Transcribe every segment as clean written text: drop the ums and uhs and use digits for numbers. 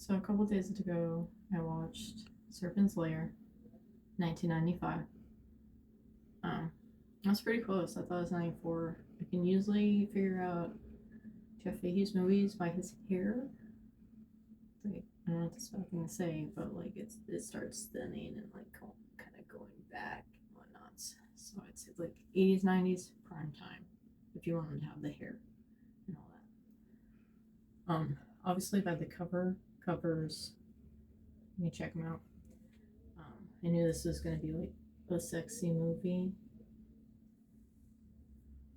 So a couple days ago, I watched Serpents Lair, 1995. That's pretty close. I thought it was 94. I can usually figure out Jeff Fahey's movies by his hair. Like, I don't know what this fucking to say, but like it starts thinning and like kind of going back and whatnot. So I'd say like 80s, 90s, prime time if you wanted to have the hair and all that. Obviously by the covers, let me check them out. I knew this was gonna be like a sexy movie.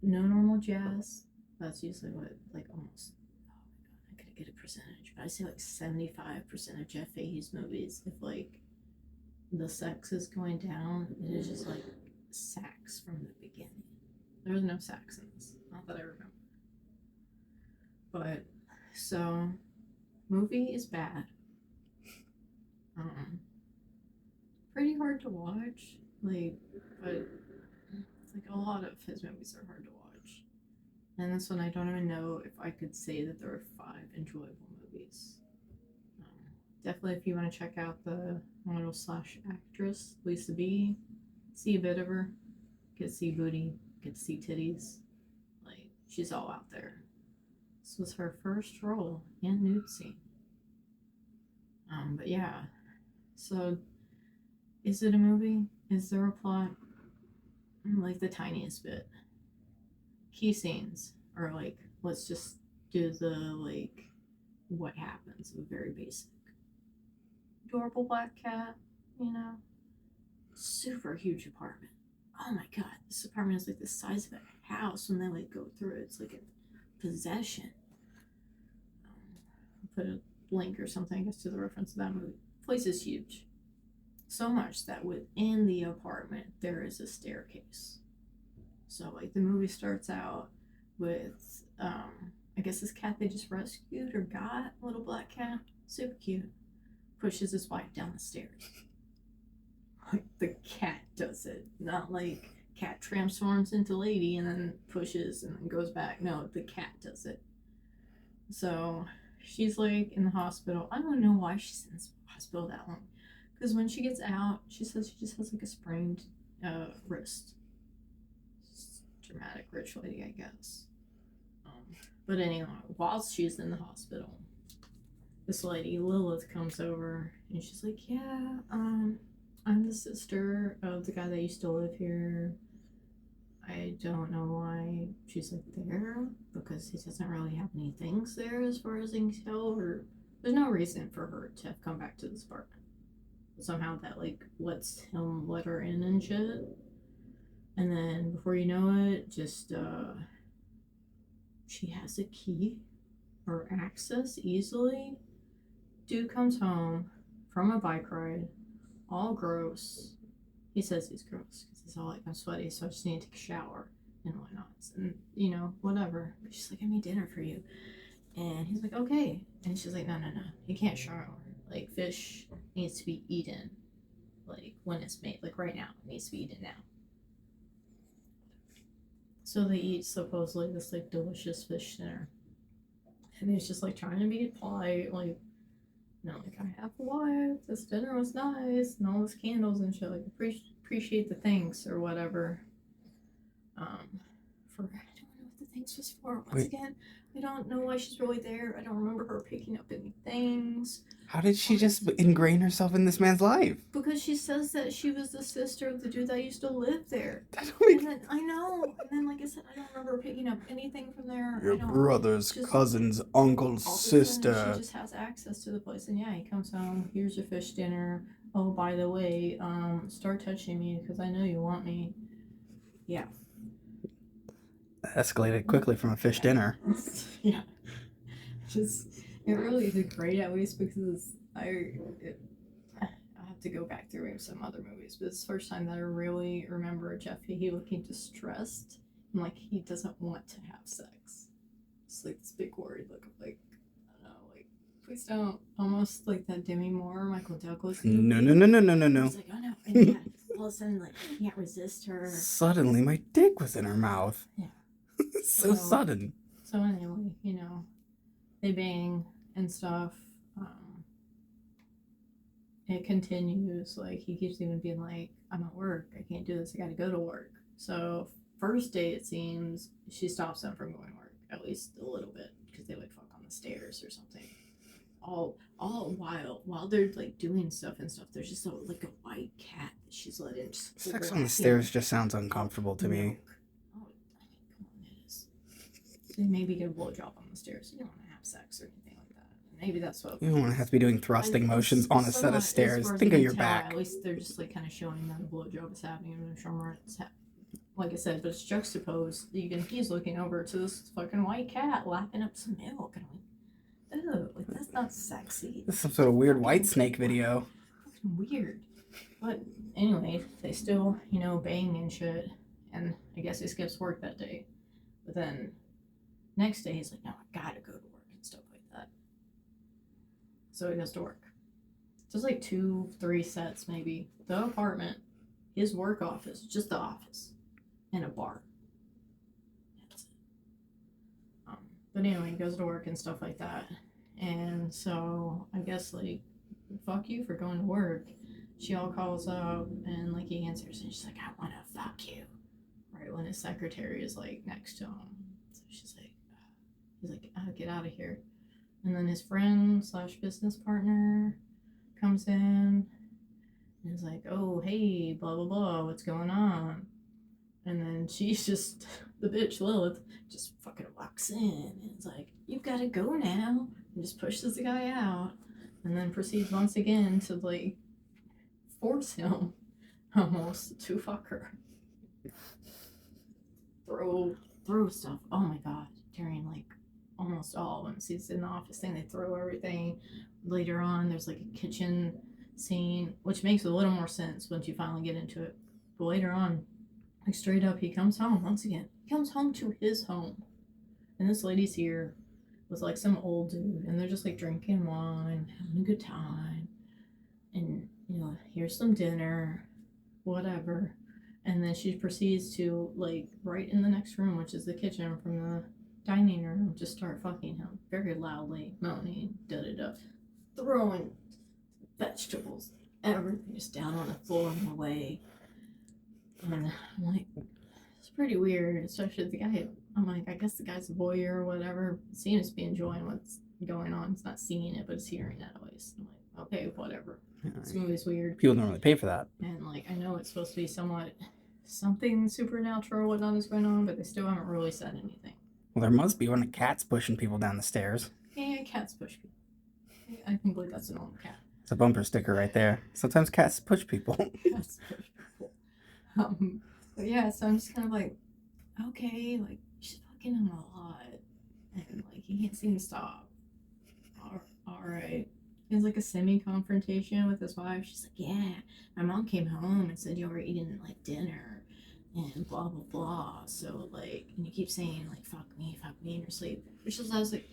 No normal jazz. That's usually what like almost. Oh my god, I could get a percentage, but I say like 75% of Jeff Fahey's movies. If like the sex is going down, it is just like sax from the beginning. There was no sax in this, not that I remember. But so, movie is bad. Um, Pretty hard to watch. Like, but like a lot of his movies are hard to watch. And this one, I don't even know if I could say that there are 5 enjoyable movies. Definitely, if you want to check out the model slash actress Lisa B, see a bit of her, get to see booty, get to see titties. Like, she's all out there. This was her first role in nude scene. But yeah. So, is it a movie? Is there a plot? Like the tiniest bit. Key scenes are like, let's just do the like what happens, very basic. Adorable black cat, you know, super huge apartment. Oh my god, this apartment is like the size of a house when they like go through it. It's like a possession. I'll put a link or something, I guess, to the reference of that movie. The place is huge. So much that within the apartment there is a staircase. So like the movie starts out with I guess this cat they just rescued or got, a little black cat, super cute, pushes his wife down the stairs. Like the cat does it, not like cat transforms into lady and then pushes and then goes back. No, the cat does it. So she's like in the hospital. I don't know why she's in the hospital that long. Because when she gets out, she says she just has like a sprained wrist. Dramatic rich lady, I guess. But anyway, whilst she's in the hospital, this lady Lilith comes over and she's like, "Yeah, I'm the sister of the guy that used to live here. I don't know why she's like there because he doesn't really have any things there as far as I can tell, or there's no reason for her to have come back to this apartment. Somehow that like lets him let her in and shit. And then before you know it, just she has a key or access easily. Dude comes home from a bike ride, all gross. He says he's gross because he's all like, I'm sweaty, so I just need to take a shower and whatnot. And, you know, whatever. But she's like, I made dinner for you. And he's like, okay. And she's like, no, you can't shower. Like, fish needs to be eaten. Like, when it's made. Like, right now. It needs to be eaten now. So they eat, supposedly, this, like, delicious fish dinner. And he's just, like, trying to be polite. Like, no, like, I have a wife. This dinner was nice. And all those candles and shit. Like, appreciate the thanks or whatever. For, I don't know what the thanks was for. Once again, I don't know why she's really there. I don't remember her picking up any things. How did she just ingrain herself in this man's life? Because she says that she was the sister of the dude that used to live there. And then I know. And then, like I said, I don't remember picking up anything from there. Your brother's cousin's uncle's sister. She just has access to the place. And yeah, he comes home. Here's your fish dinner. Oh, by the way, start touching me because I know you want me. Yeah. Escalated quickly from a fish dinner. Yeah. It really is great, at least because I have to go back through some other movies, but it's the first time that I really remember Jeff Fahey looking distressed and like he doesn't want to have sex. It's like this big worried look of like, I don't know, like, please don't. Almost like that Demi Moore, Michael Douglas movie. No. It's like, oh no. And yeah, all of a sudden, like, I can't resist her. Suddenly, my dick was in her mouth. Yeah. So sudden. So anyway, you know, they bang and stuff. it continues. Like, he keeps even being like, I'm at work. I can't do this. I got to go to work. So, first day, it seems, she stops him from going to work, at least a little bit, because they would fuck on the stairs or something. All while they're like doing stuff and stuff, there's just like a white cat that she's letting just Sex on the stairs just sounds uncomfortable to me. Milk. Oh, I mean, come on, it is. So maybe get a blowjob on the stairs. You don't want to have sex or anything like that. Maybe that's what. You don't want to have to be doing thrusting motions on a set of stairs. Think of your back. At least they're just like kind of showing that a blowjob is happening, and I'm sure it's like I said, but it's juxtaposed. He's looking over to this fucking white cat lapping up some milk, and I'm like, ew, like that's not sexy. This is some sort of weird white snake video. Fucking weird. But anyway, they still, bang and shit. And I guess he skips work that day. But then next day he's like, no, I gotta go to work and stuff like that. So he goes to work. Just like 2-3 sets maybe. The apartment, his work office, just the office, and a bar. That's it. But anyway, he goes to work and stuff like that. And so I guess like, fuck you for going to work. She all calls up and like he answers and she's like, I wanna fuck you. Right when his secretary is like next to him. So he's like, oh, get out of here. And then his friend / business partner comes in and is like, oh hey, blah blah blah, what's going on? And then she's just the bitch Lilith just fucking walks in and is like, you've gotta go now, and just pushes the guy out and then proceeds once again to like force him almost to fuck her. Throw stuff. Oh my god. During like almost all when she's in the office thing, they throw everything. Later on, there's like a kitchen scene, which makes a little more sense once you finally get into it. But later on, like straight up, he comes home once again. He comes home to his home. And this lady's here with like some old dude, and they're just like drinking wine, having a good time. And here's some dinner, whatever. And then she proceeds to, like, right in the next room, which is the kitchen from the dining room, just start fucking him very loudly, moaning, da-da-da, throwing vegetables, everything just down on the floor in the way. And I'm like, it's pretty weird, especially the guy. I'm like, I guess the guy's a voyeur or whatever. He seems to be enjoying what's going on. He's not seeing it, but he's hearing it at least. I'm like, okay, whatever. This movie's weird. People don't really pay for that. And like, I know it's supposed to be something supernatural or whatnot is going on, but they still haven't really said anything. Well, there must be when a cat's pushing people down the stairs. Yeah, cats push people. I can believe that's a normal cat. It's a bumper sticker right there. Sometimes cats push people. Cats push people. But yeah, so I'm just kind of like, okay, like, she's fucking him a lot. And like, he can't seem to stop. Alright. It's like a semi-confrontation with his wife. She's like, yeah, my mom came home and said you were eating like dinner and blah blah blah. So like, and you keep saying like fuck me in your sleep. Which is, I was like,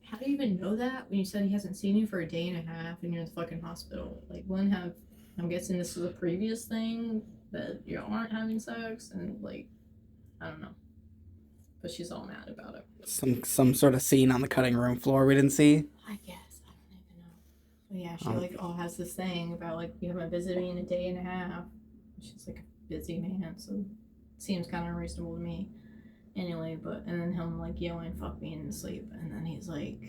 how do you even know that when you said he hasn't seen you for a day and a half and you're in the fucking hospital? Like, I'm guessing this is a previous thing that you aren't having sex, and like, I don't know. But she's all mad about it. Some sort of scene on the cutting room floor we didn't see. I guess. But yeah, she like has this thing about like, you haven't visited me in a day and a half. She's like a busy man, so it seems kind of unreasonable to me. Anyway, and then him like yelling "fuck me" in his sleep, and then he's like,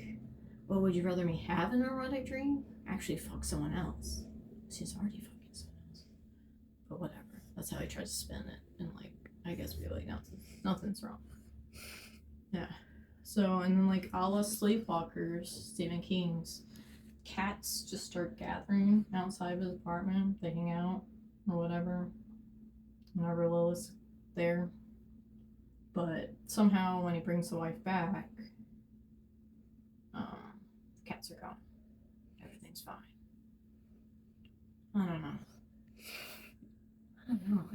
"Well, would you rather me have an erotic dream? Actually, fuck someone else." She's already fucking someone else. But whatever. That's how he tries to spin it, and like, I guess be like, nothing's wrong. Yeah. So, and then like, a la Sleepwalkers, Stephen King's, cats just start gathering outside of his apartment. They hang out or whatever whenever Lilith's there. But somehow when he brings the wife back, the cats are gone. Everything's fine. I don't know.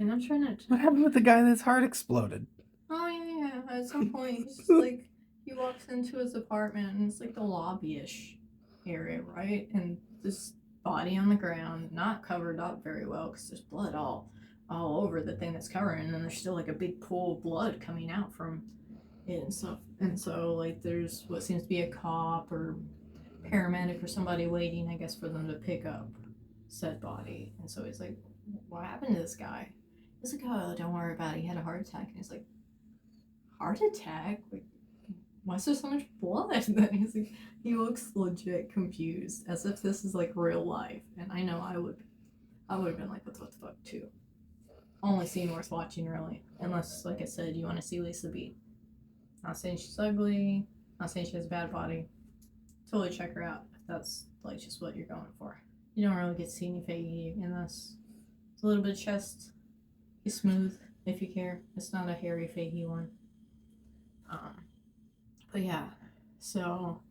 And I'm trying to... What happened with the guy that's heart exploded? Oh, yeah. At some point, he's just like, he walks into his apartment and it's like the lobby-ish area, right? And this body on the ground, not covered up very well because there's blood all over the thing that's covering, and then there's still like a big pool of blood coming out from it and stuff. And so like, there's what seems to be a cop or paramedic or somebody waiting, I guess, for them to pick up said body. And so he's like, what happened to this guy? He's like, oh, don't worry about it. He had a heart attack. And he's like, heart attack? Like, why is there so much blood? And then he's like, he looks legit confused, as if this is like real life. And I know I would have been like, what the fuck too. Only scene worth watching, really. Unless, like I said, you want to see Lisa Beat. Not saying she's ugly, not saying she has a bad body. Totally check her out if that's like just what you're going for. You don't really get to see any Fahey in this. It's a little bit of chest. He's smooth if you care. It's not a hairy Fahey one. But yeah, so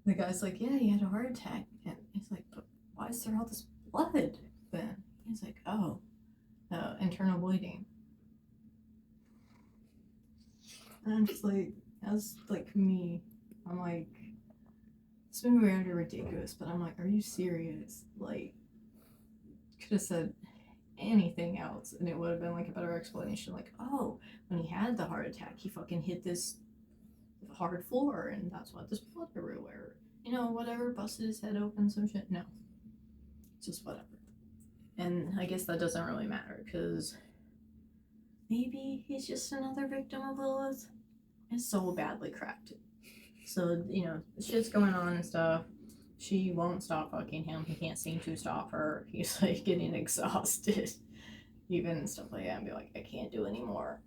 the guy's like, yeah, he had a heart attack. And he's like, but why is there all this blood then? He's like, oh, internal bleeding. And I'm just like, as like me, I'm like, this movie would be ridiculous, but I'm like, are you serious? Like, could have said anything else and it would have been like a better explanation. Like, oh, when he had the heart attack, he fucking hit this hard floor and that's why there's blood everywhere. You know, whatever, busted his head open, some shit. No. Just whatever. And I guess that doesn't really matter because maybe he's just another victim of Lilith. It's so badly crafted. So, you know, shit's going on and stuff. She won't stop fucking him. He can't seem to stop her. He's like getting exhausted. Even stuff like that and be like, I can't do anymore.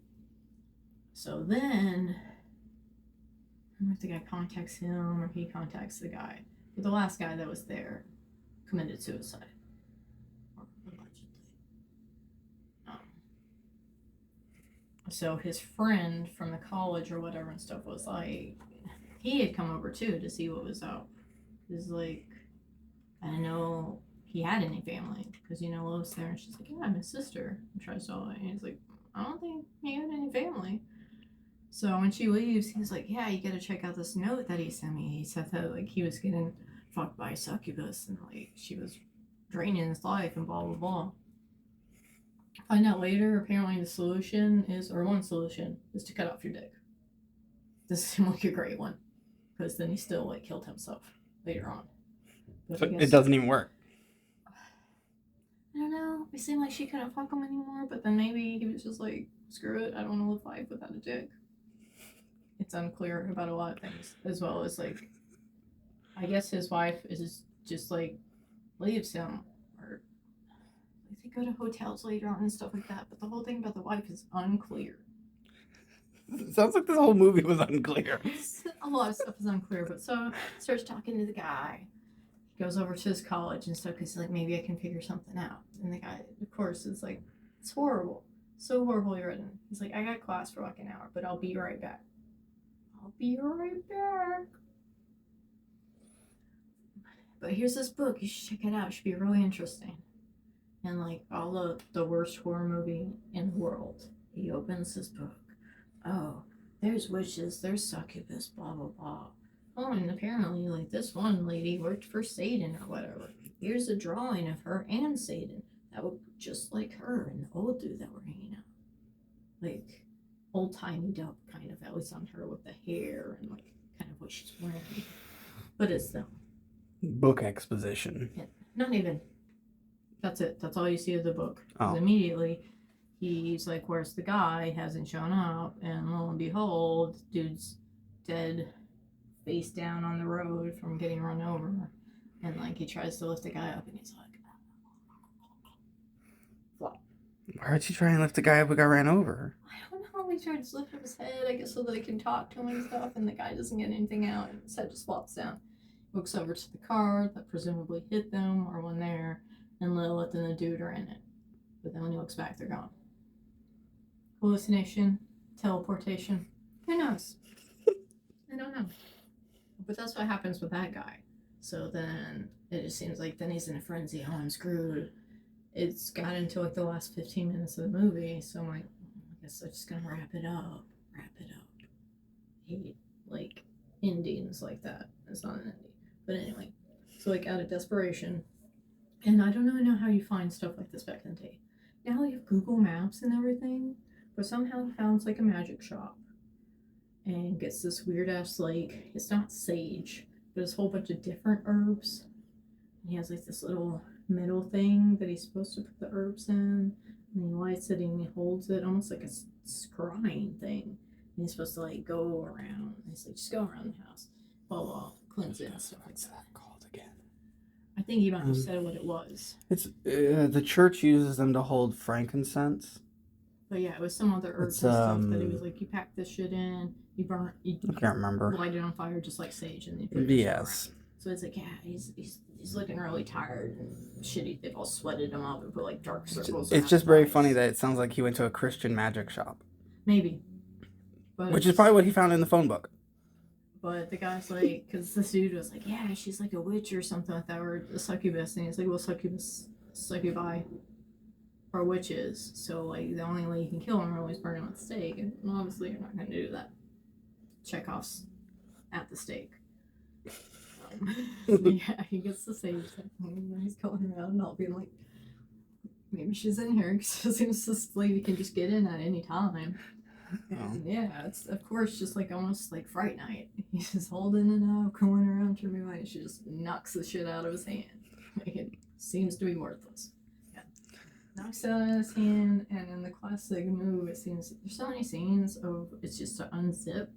So then, I don't know if the guy contacts him or he contacts the guy. But the last guy that was there committed suicide. Or allegedly. So his friend from the college or whatever and stuff was like, he had come over too to see what was up. He's like, I didn't know he had any family because you know Lois there, and she's like, yeah, I'm his sister. And tries to, and he's like, I don't think he had any family. So when she leaves, he's like, yeah, you gotta check out this note that he sent me. He said that like he was getting fucked by a succubus and like she was draining his life and blah blah blah. Find out later, apparently the solution is, or one solution is to cut off your dick. This seemed like a great one, because then he still like killed himself later on. But so it doesn't even work. I don't know. It seemed like she couldn't fuck him anymore, but then maybe he was just like, screw it, I don't want to live life without a dick. It's unclear about a lot of things, as well as like, I guess his wife is just like leaves him, or they go to hotels later on and stuff like that. But the whole thing about the wife is unclear. It sounds like this whole movie was unclear. A lot of stuff is unclear, but so starts talking to the guy. He goes over to his college and stuff because he's like, maybe I can figure something out. And the guy, of course, is like, it's horrible. So horribly written. He's like, I got class for like an hour, but I'll be right back. I'll be right back. But here's this book. You should check it out. It should be really interesting. And like all the worst horror movie in the world. He opens this book. Oh, there's witches, there's succubus, blah, blah, blah. Oh, and apparently, like, this one lady worked for Satan or whatever. Here's a drawing of her and Satan. That would look just like her and the old dude that we're hanging out. Like, old-timey up, kind of, at least on her with the hair and, like, kind of what she's wearing. But it's them. Book exposition. Yeah, not even. That's it. That's all you see of the book. Oh. Immediately, he's like, where's the guy? Hasn't shown up. And lo and behold, dude's dead, face down on the road from getting run over. And like he tries to lift the guy up and he's like, flop. Why would you try and lift the guy up who got ran over? I don't know. He tries to lift up his head, I guess, so that they can talk to him and stuff. And the guy doesn't get anything out. And his head just flops down. Looks over to the car that presumably hit them or one there. And Lilith and the dude are in it. But then when he looks back, they're gone. Hallucination, teleportation, who knows? I don't know. But that's what happens with that guy. So then it just seems like then he's in a frenzy. Oh, I'm screwed. It's got into like the last 15 minutes of the movie. So I'm like, I guess I'm just gonna wrap it up. I hate like endings like that. It's not an ending. But anyway, so like out of desperation, and I don't know how you find stuff like this back in the day. Now we have Google Maps and everything. But somehow he founds like a magic shop and gets this weird ass like, it's not sage, but it's a whole bunch of different herbs. And he has like this little middle thing that he's supposed to put the herbs in, and he lights it and he holds it almost like a scrying thing. And he's supposed to like go around. He's like, just go around the house, blah blah, cleanse it and stuff like What's that. that called again? I think he might have said what it was. It's the church uses them to hold frankincense. But yeah, it was some other herbs and stuff that he was like, you pack this shit in, you burn, you I can't remember. light it on fire just like sage, and then you put it Yes. So it's like, yeah, he's looking really tired and shitty. They've all sweated him up and put like dark circles. It's just very funny that it sounds like he went to a Christian magic shop. Maybe. But which is probably what he found in the phone book. But the guy's like, because this dude was like, yeah, she's like a witch or something like that, or a succubus. And he's like, well, succubi are witches. So, like, the only way you can kill them really is burn them at the stake. And obviously, you're not going to do that. Chekhov's at the stake. Yeah, he gets the sage thing. And he's going around and all being like, maybe she's in here because it seems this lady can just get in at any time. And yeah, it's of course just like almost like Fright Night. He's just holding it up, going around to me, and she just knocks the shit out of his hand. Like, it seems to be worthless. Yeah, knocks it out of his hand, and in the classic move, it seems there's so many scenes of it's just to unzip,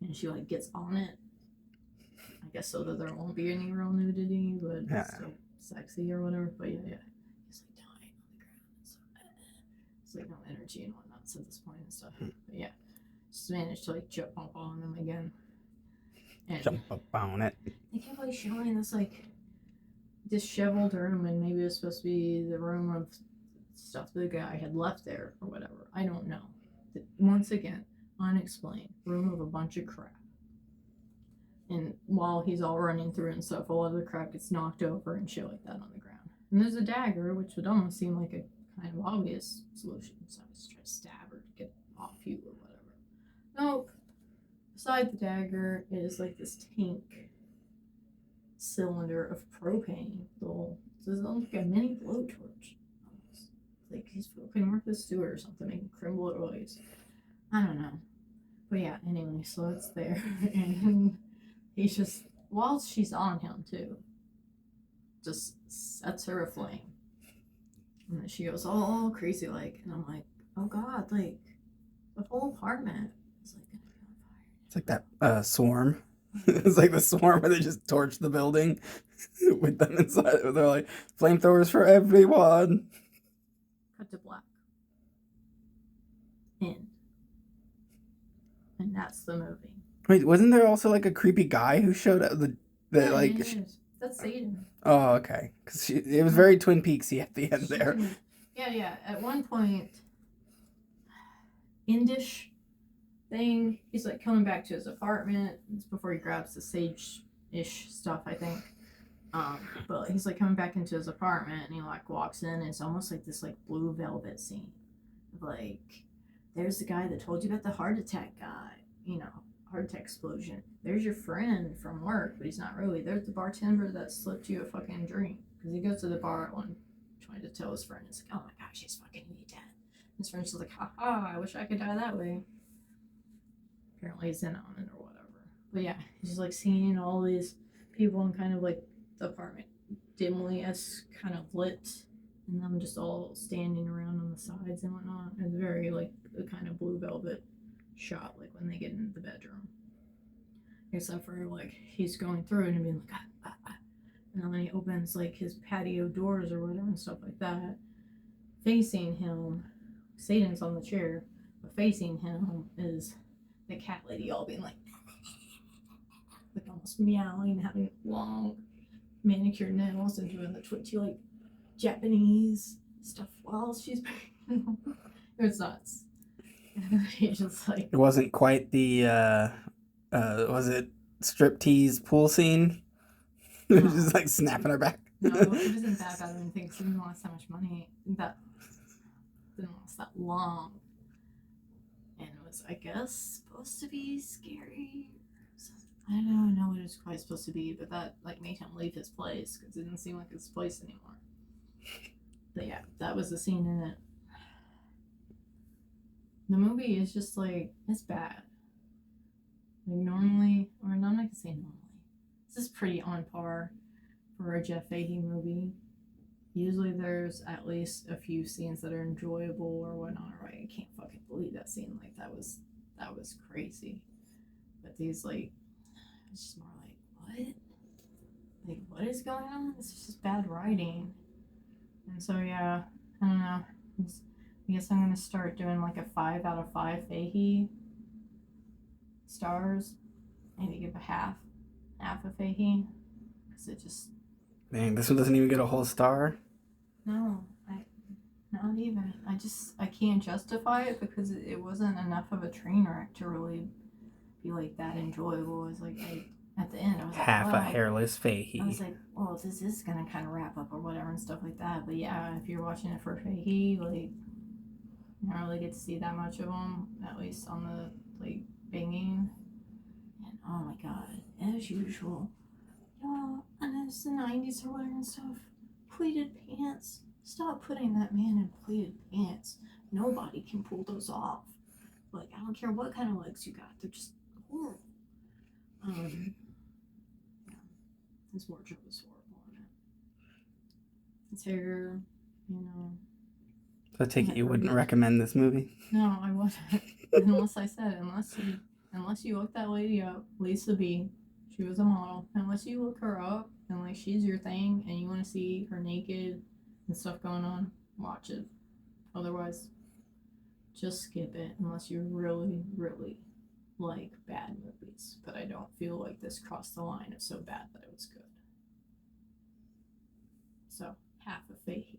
and she like gets on it. I guess so that there won't be any real nudity, but it's still sexy or whatever. But yeah, he's like dying on the ground. It's like no energy and whatnot at this point and stuff. But yeah, just managed to like jump up on them again. And jump up on it. They kept like showing this like disheveled room, and maybe it was supposed to be the room of stuff the guy had left there or whatever. I don't know. Once again, unexplained. Room of a bunch of crap. And while he's all running through and stuff, a lot of the crap gets knocked over and shit like that on the ground. And there's a dagger, which would almost seem like a kind of obvious solution. So I just try to stab her to get off you or whatever. Nope. Beside the dagger is like this tank cylinder of propane. This is like a mini blowtorch. Almost. Like he's fucking Martha Stewart or something, making crumble oils. I don't know. But yeah, anyway, so it's there. And he's just, while she's on him too, just sets her aflame. And then she goes all crazy like, and I'm like, oh god, like, the whole apartment is like gonna be on fire. It's like that Swarm. It's like the Swarm where they just torch the building with them inside. They're like, flamethrowers for everyone. Cut to black. End. And that's the movie. Wait, wasn't there also like a creepy guy who showed up? That's Satan. Oh, okay. Because it was very Twin Peaksy at the end there. Yeah. At one point, Indish thing, he's like coming back to his apartment. It's before he grabs the sage-ish stuff, I think. But he's like coming back into his apartment, and he like walks in, and it's almost like this like blue velvet scene. Like, there's the guy that told you about the heart attack guy, heart attack explosion. There's your friend from work, but he's not really. There's the bartender that slipped you a fucking drink. Because he goes to the bar at one, trying to tell his friend, it's like, oh my gosh, he's fucking dead. His friend's just like, haha, I wish I could die that way. Apparently he's in on it or whatever. But yeah, he's just like seeing all these people in kind of like the apartment dimly as kind of lit, and them just all standing around on the sides and whatnot. It's very like a kind of blue velvet shot, like when they get into the bedroom. Except for like he's going through it and being like, and then when he opens like his patio doors or whatever and stuff like that, facing him, Satan's on the chair, but facing him is the cat lady all being like almost meowing, having long manicured nails and doing the twitchy like Japanese stuff while she's it's nuts. He just like, it wasn't quite the was it striptease pool scene? It was just like snapping her back. No, it wasn't that bad. I don't think because he didn't last that much money. That didn't last that long, and it was, I guess, supposed to be scary. I don't know what it was quite supposed to be, but that like made him leave his place because it didn't seem like his place anymore. But yeah, that was the scene in it. The movie is just like, it's bad. Like normally, or no, I'm not gonna say normally. This is pretty on par for a Jeff Fahey movie. Usually there's at least a few scenes that are enjoyable or whatnot. Right? I can't fucking believe that scene. Like that was crazy. But these like, it's just more like what? Like what is going on? This is just bad writing. And so yeah, I don't know. I guess I'm gonna start doing like a 5 out of 5 Fahey stars. Maybe give a half a Fahey, because it just Dang, this one doesn't even get a whole star. no, not even. I can't justify it because it wasn't enough of a train wreck to really be like that enjoyable. It was like at the end I was Half like, a well, hairless I Fahey. was like, well, this is gonna kind of wrap up or whatever and stuff like that. But yeah, if you're watching it for Fahey, like you don't really get to see that much of them, at least on the like banging. And oh my god, as usual, y'all, and it's the 90s or whatever and stuff. Pleated pants. Stop putting that man in pleated pants. Nobody can pull those off. Like, I don't care what kind of legs you got, they're just horrible. Yeah, his wardrobe is horrible in it. His hair, you know. So I take it you wouldn't recommend this movie? No, I wouldn't. Unless you look that lady up, Lisa B. She was a model. Unless you look her up and like she's your thing and you want to see her naked and stuff going on, watch it. Otherwise, just skip it unless you really, really like bad movies. But I don't feel like this crossed the line of so bad that it was good. So half a Fahey.